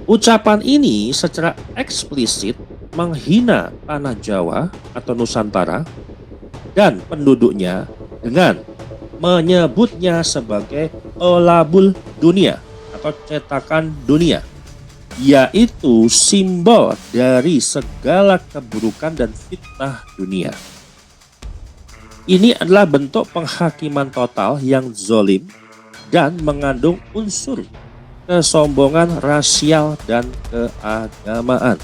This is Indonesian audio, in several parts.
Ucapan ini secara eksplisit menghina tanah Jawa atau Nusantara dan penduduknya dengan menyebutnya sebagai olabul dunia atau cetakan dunia, yaitu simbol dari segala keburukan dan fitnah dunia. Ini adalah bentuk penghakiman total yang zolim dan mengandung unsur kesombongan rasial dan keagamaan.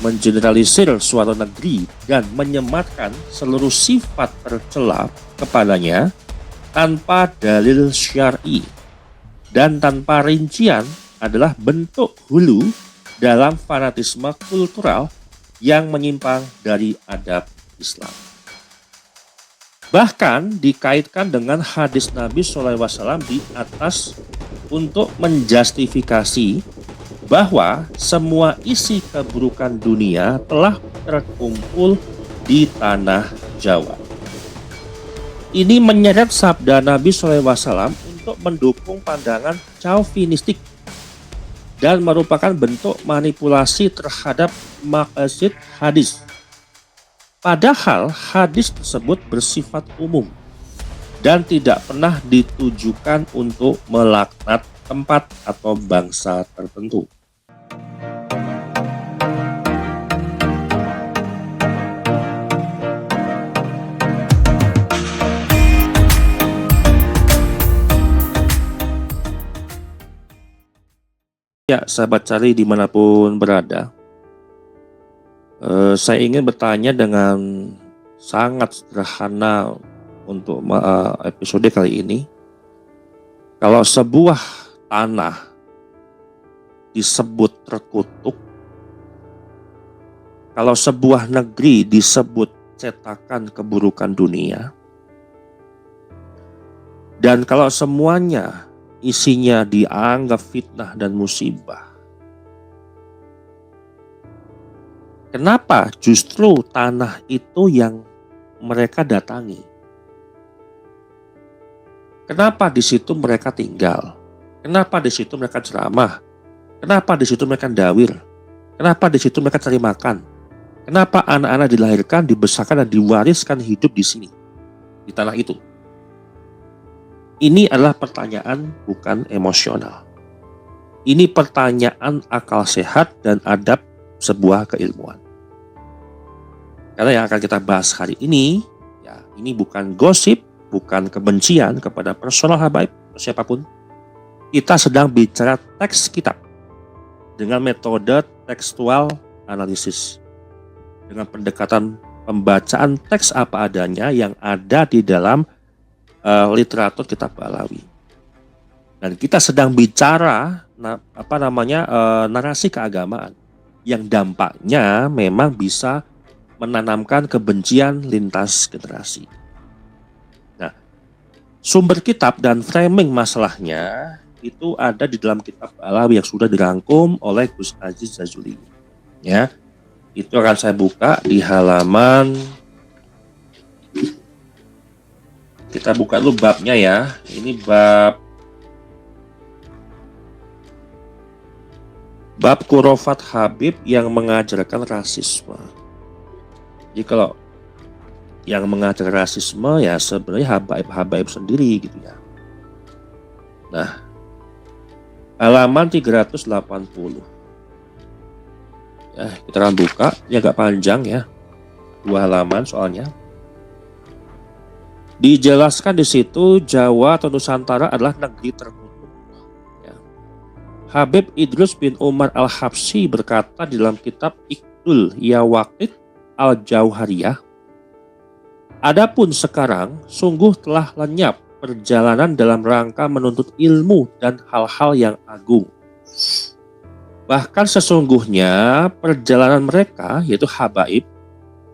Mengeneralisir suatu negeri dan menyematkan seluruh sifat tercela kepadanya tanpa dalil syar'i dan tanpa rincian adalah bentuk hulu dalam fanatisme kultural yang menyimpang dari adab Islam. Bahkan dikaitkan dengan hadis Nabi SAW di atas untuk menjustifikasi bahwa semua isi keburukan dunia telah terkumpul di tanah Jawa. Ini menyeret sabda Nabi SAW untuk mendukung pandangan chauvinistik dan merupakan bentuk manipulasi terhadap maqasid hadis. Padahal hadis tersebut bersifat umum dan tidak pernah ditujukan untuk melaknat tempat atau bangsa tertentu. Ya, sahabat cari dimanapun berada, saya ingin bertanya dengan sangat sederhana untuk episode kali ini. Kalau sebuah tanah disebut terkutuk, kalau sebuah negeri disebut cetakan keburukan dunia, dan kalau semuanya isinya dianggap fitnah dan musibah, kenapa justru tanah itu yang mereka datangi? Kenapa di situ mereka tinggal? Kenapa di situ mereka ceramah? Kenapa di situ mereka dawir? Kenapa di situ mereka cari makan? Kenapa anak-anak dilahirkan, dibesarkan, dan diwariskan hidup di sini, di tanah itu? Ini adalah pertanyaan bukan emosional. Ini pertanyaan akal sehat dan adab sebuah keilmuan. Karena yang akan kita bahas hari ini, ya ini bukan gosip, bukan kebencian kepada personal habaib siapapun. Kita sedang bicara teks kitab dengan metode tekstual analisis, dengan pendekatan pembacaan teks apa adanya yang ada di dalam literatur kitab Balawi. Dan kita sedang bicara narasi keagamaan yang dampaknya memang bisa menanamkan kebencian lintas generasi. Nah, sumber kitab dan framing masalahnya itu ada di dalam kitab Balawi yang sudah dirangkum oleh Gus Aziz Jazuli. Ya, itu akan saya buka di halaman. Kita buka dulu babnya ya. Ini bab Khurafat Habib yang mengajarkan rasisme. Jadi kalau yang mengajar rasisme ya sebenarnya habaib sendiri gitu ya. Nah, halaman 380. Ya, kita akan buka. Ini agak panjang ya. 2 halaman soalnya. Dijelaskan di situ Jawa atau Nusantara adalah negeri terkutuk. Ya. Habib Idrus bin Umar Al-Habsyi berkata di dalam kitab Iqdul Yawaqit Al-Jauhariyah, adapun sekarang sungguh telah lenyap perjalanan dalam rangka menuntut ilmu dan hal-hal yang agung. Bahkan sesungguhnya perjalanan mereka, yaitu habaib,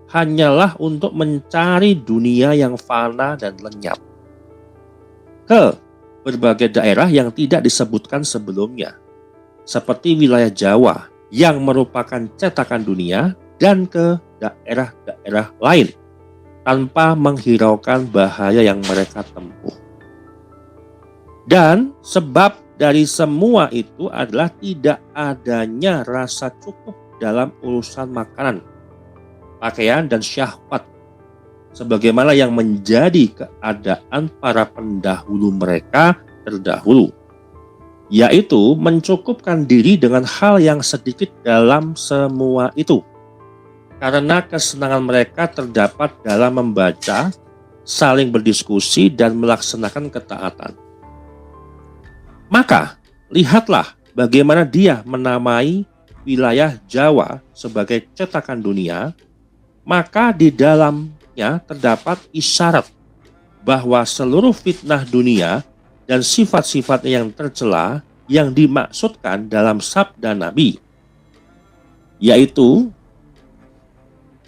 hanyalah untuk mencari dunia yang fana dan lenyap ke berbagai daerah yang tidak disebutkan sebelumnya, seperti wilayah Jawa yang merupakan cetakan dunia, dan ke daerah-daerah lain tanpa menghiraukan bahaya yang mereka tempuh. Dan sebab dari semua itu adalah tidak adanya rasa cukup dalam urusan makanan, pakaian, dan syahwat, sebagaimana yang menjadi keadaan para pendahulu mereka terdahulu, yaitu mencukupkan diri dengan hal yang sedikit dalam semua itu, karena kesenangan mereka terdapat dalam membaca, saling berdiskusi, dan melaksanakan ketaatan. Maka lihatlah bagaimana dia menamai wilayah Jawa sebagai cetakan dunia, maka di dalamnya terdapat isyarat bahwa seluruh fitnah dunia dan sifat-sifatnya yang tercela yang dimaksudkan dalam sabda Nabi, yaitu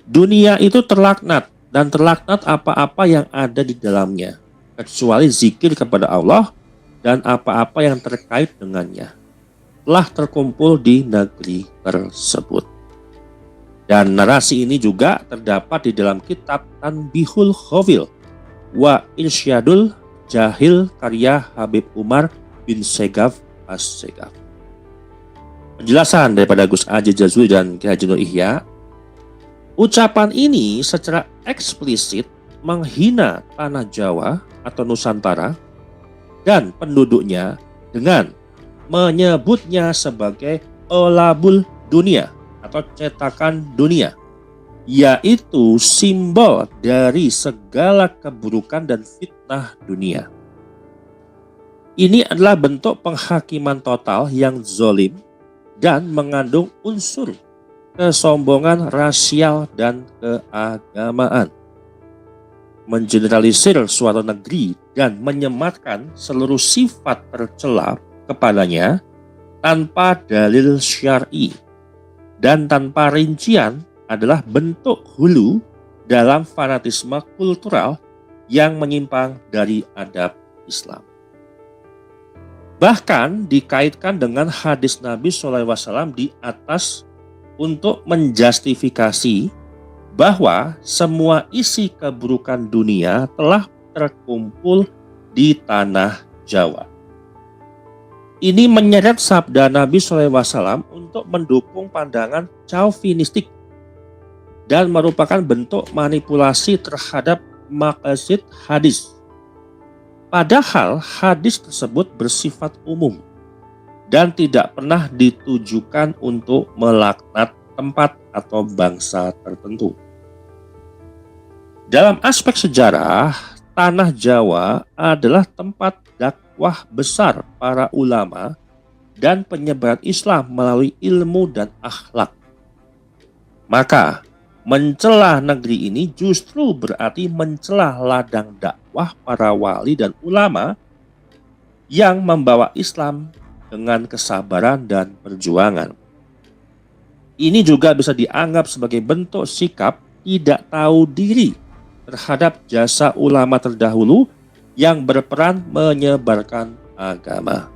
dunia itu terlaknat dan terlaknat apa-apa yang ada di dalamnya, kecuali zikir kepada Allah dan apa-apa yang terkait dengannya telah terkumpul di negeri tersebut. Dan narasi ini juga terdapat di dalam kitab Tanbihul Khawil wa Irsyadul Jahil karya Habib Umar bin Segaf As-Segaf. Penjelasan daripada Gus Aji Jazuli dan Ki Haji Nur Ihya. Ucapan ini secara eksplisit menghina tanah Jawa atau Nusantara dan penduduknya dengan menyebutnya sebagai olabul dunia atau cetakan dunia, yaitu simbol dari segala keburukan dan fitnah dunia. Ini adalah bentuk penghakiman total yang zolim dan mengandung unsur kesombongan rasial dan keagamaan, mengeneralisir suatu negeri dan menyematkan seluruh sifat tercela kepadanya tanpa dalil syar'i dan tanpa rincian adalah bentuk hulu dalam fanatisme kultural yang menyimpang dari adab Islam. Bahkan dikaitkan dengan hadis Nabi SAW di atas untuk menjustifikasi bahwa semua isi keburukan dunia telah terkumpul di tanah Jawa. Ini menyeret sabda Nabi SAW untuk mendukung pandangan chauvinistik dan merupakan bentuk manipulasi terhadap maqasid hadis. Padahal hadis tersebut bersifat umum dan tidak pernah ditujukan untuk melaknat tempat atau bangsa tertentu. Dalam aspek sejarah, tanah Jawa adalah tempat dakwah besar para ulama dan penyebaran Islam melalui ilmu dan akhlak. Maka, mencela negeri ini justru berarti mencela ladang dakwah para wali dan ulama yang membawa Islam dengan kesabaran dan perjuangan. Ini juga bisa dianggap sebagai bentuk sikap tidak tahu diri terhadap jasa ulama terdahulu yang berperan menyebarkan agama.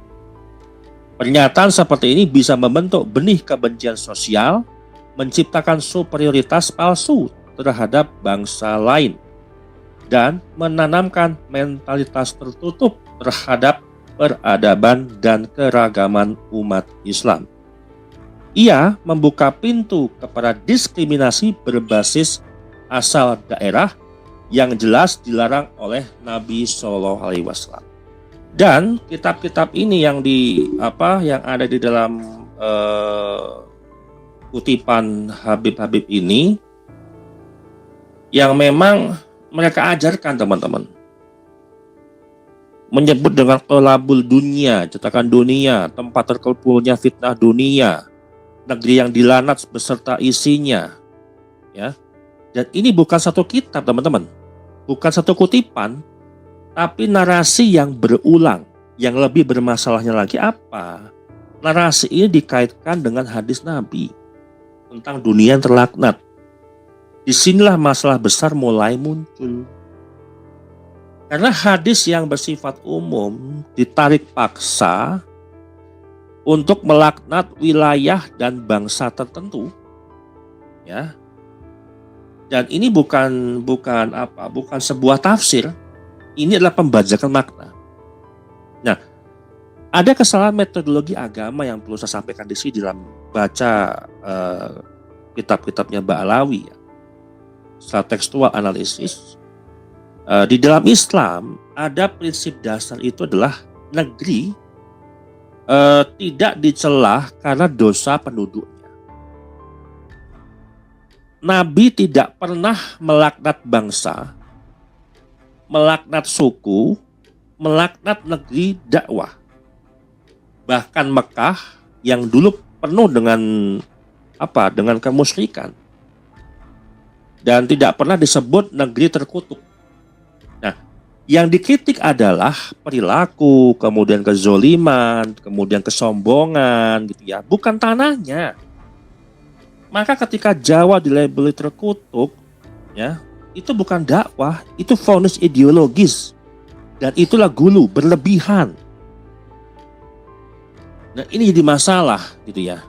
Pernyataan seperti ini bisa membentuk benih kebencian sosial, menciptakan superioritas palsu terhadap bangsa lain, dan menanamkan mentalitas tertutup terhadap peradaban dan keragaman umat Islam. Ia membuka pintu kepada diskriminasi berbasis asal daerah yang jelas dilarang oleh Nabi Shallallahu Alaihi Wasallam. Dan kitab-kitab ini yang ada di dalam kutipan Habib-Habib ini yang memang mereka ajarkan teman-teman, menyebut dengan tolabul dunia, cetakan dunia, tempat terkumpulnya fitnah dunia, negeri yang dilanat beserta isinya, ya. Dan ini bukan satu kitab teman-teman, bukan satu kutipan, tapi narasi yang berulang. Yang lebih bermasalahnya lagi apa? Narasi ini dikaitkan dengan hadis Nabi tentang dunia yang terlaknat. Disinilah masalah besar mulai muncul. Karena hadis yang bersifat umum ditarik paksa untuk melaknat wilayah dan bangsa tertentu, ya. Dan ini bukan sebuah tafsir. Ini adalah pembajakan makna. Nah, Ada kesalahan metodologi agama yang perlu saya sampaikan di sini dalam baca kitab-kitabnya Ba'alawi ya. Secara tekstual analisis, di dalam Islam ada prinsip dasar itu adalah negeri tidak dicelah karena dosa penduduknya. Nabi tidak pernah melaknat bangsa, melaknat suku, melaknat negeri dakwah. Bahkan Mekah yang dulu penuh dengan kemusyrikan dan tidak pernah disebut negeri terkutuk. Nah, yang dikritik adalah perilaku, kemudian kezoliman, kemudian kesombongan gitu ya, bukan tanahnya. Maka ketika Jawa dilabeli terkutuk ya, itu bukan dakwah, itu vonis ideologis. Dan itulah gulu berlebihan. Nah, ini jadi masalah gitu ya.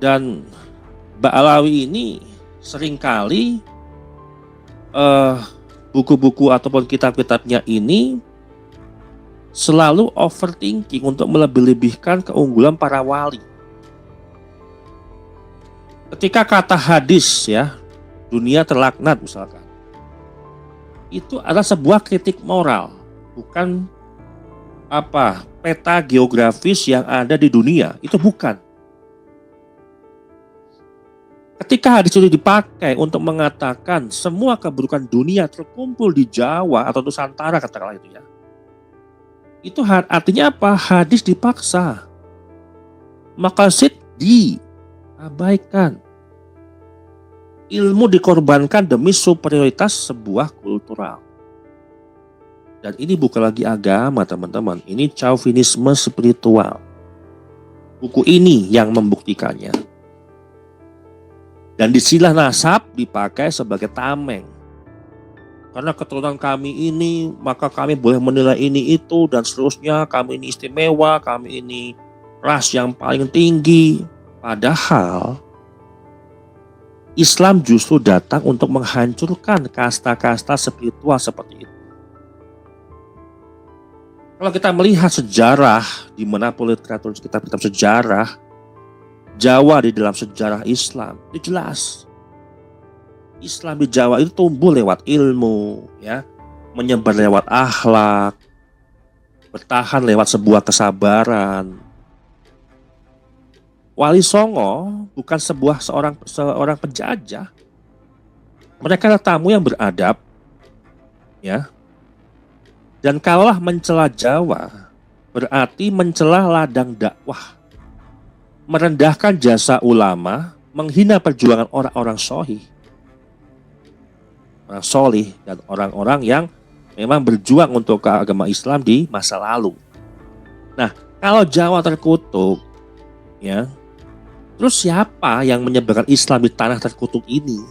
Dan Ba'alawi ini seringkali buku-buku ataupun kitab-kitabnya ini selalu overthinking untuk melebih-lebihkan keunggulan para wali. Ketika kata hadis ya, dunia terlaknat misalkan, itu adalah sebuah kritik moral, bukan peta geografis yang ada di dunia, itu bukan. Ketika hadis itu dipakai untuk mengatakan semua keburukan dunia terkumpul di Jawa atau Nusantara katakanlah itu ya, itu artinya apa? Hadis dipaksa, maqasid diabaikan, ilmu dikorbankan demi superioritas sebuah kultural. Dan ini bukan lagi agama teman-teman, ini chauvinisme spiritual. Buku ini yang membuktikannya. Dan disinilah nasab dipakai sebagai tameng. Karena keturunan kami ini, maka kami boleh menilai ini itu dan seterusnya, kami ini istimewa, kami ini ras yang paling tinggi. Padahal Islam justru datang untuk menghancurkan kasta-kasta spiritual seperti itu. Kalau kita melihat sejarah di mana literatur kitab-kitab sejarah Jawa di dalam sejarah Islam, itu jelas. Islam di Jawa itu tumbuh lewat ilmu, ya, menyebar lewat akhlak, bertahan lewat sebuah kesabaran. Wali Songo bukan seorang penjajah. Mereka adalah tamu yang beradab, ya. Dan kalaulah mencela Jawa, berarti mencela ladang dakwah, merendahkan jasa ulama, menghina perjuangan orang-orang solih, dan orang-orang yang memang berjuang untuk agama Islam di masa lalu. Nah, kalau Jawa terkutuk, ya, terus siapa yang menyebarkan Islam di tanah terkutuk ini?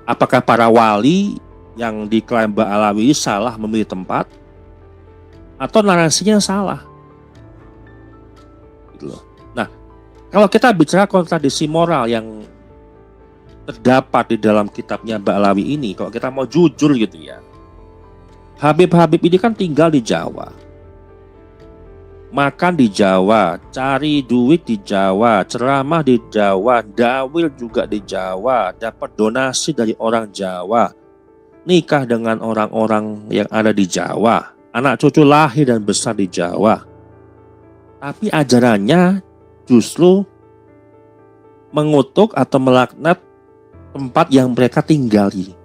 Apakah para wali yang diklaim Ba'alawi salah memilih tempat, atau narasinya salah? Gitu loh. Nah, kalau kita bicara kontradiksi moral yang terdapat di dalam kitabnya Ba'alawi ini, kalau kita mau jujur gitu ya, Habib-habib ini kan tinggal di Jawa, makan di Jawa, cari duit di Jawa, ceramah di Jawa, dawil juga di Jawa, dapat donasi dari orang Jawa, nikah dengan orang-orang yang ada di Jawa, anak cucu lahir dan besar di Jawa. Tapi ajarannya justru mengutuk atau melaknat tempat yang mereka tinggali.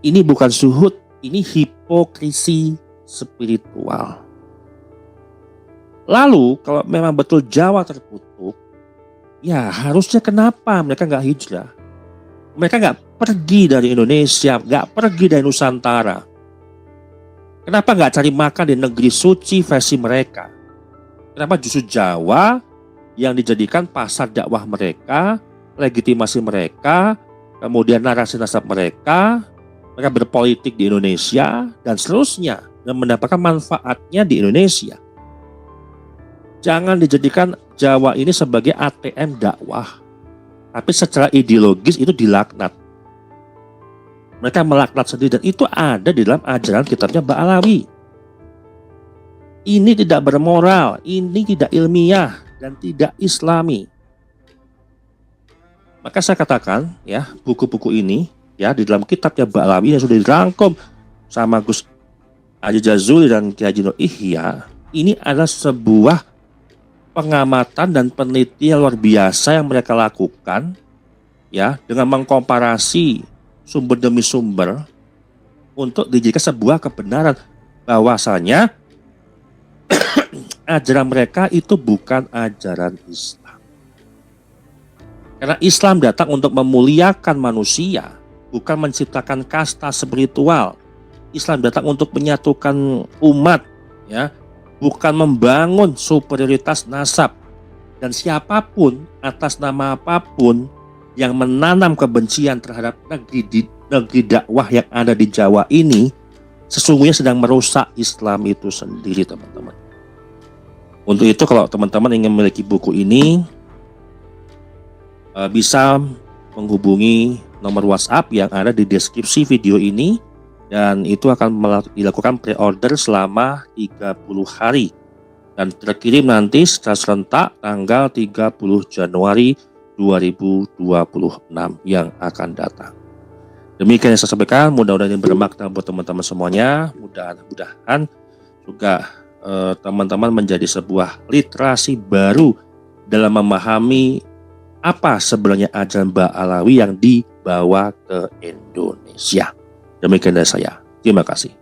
Ini bukan suhud, ini hipokrisi spiritual. Lalu kalau memang betul Jawa terkutuk, ya harusnya kenapa mereka nggak hijrah? Mereka nggak pergi dari Indonesia, nggak pergi dari Nusantara. Kenapa nggak cari makan di negeri suci versi mereka? Kenapa justru Jawa yang dijadikan pasar dakwah mereka, legitimasi mereka, kemudian narasi nasab mereka berpolitik di Indonesia dan seterusnya, dan mendapatkan manfaatnya di Indonesia. Jangan dijadikan Jawa ini sebagai ATM dakwah, tapi secara ideologis itu dilaknat. Mereka melaknat sendiri dan itu ada di dalam ajaran kitabnya Ba'alawi. Ini tidak bermoral, ini tidak ilmiah, dan tidak islami. Maka saya katakan ya, buku-buku ini ya di dalam kitabnya Ba'alawi yang sudah dirangkum sama Gus Haji Jazuli dan Ki Haji Nur Ihya, ini adalah sebuah pengamatan dan penelitian luar biasa yang mereka lakukan ya, dengan mengkomparasi sumber demi sumber untuk dijadikan sebuah kebenaran bahwasanya ajaran mereka itu bukan ajaran Islam. Karena Islam datang untuk memuliakan manusia, bukan menciptakan kasta spiritual. Islam datang untuk menyatukan umat, ya, bukan membangun superioritas nasab. Dan siapapun atas nama apapun yang menanam kebencian terhadap negeri dakwah yang ada di Jawa ini, sesungguhnya sedang merusak Islam itu sendiri, teman-teman. Untuk itu kalau teman-teman ingin memiliki buku ini, bisa menghubungi nomor WhatsApp yang ada di deskripsi video ini, dan itu akan dilakukan pre-order selama 30 hari dan terkirim nanti secara serentak tanggal 30 Januari 2026 yang akan datang. Demikian yang saya sampaikan, mudah-mudahan ini bermakna buat teman-teman semuanya. Mudah-mudahan juga teman-teman menjadi sebuah literasi baru dalam memahami apa sebenarnya ajaran Ba'alawi yang dibawa ke Indonesia. Demikian dari saya. Terima kasih.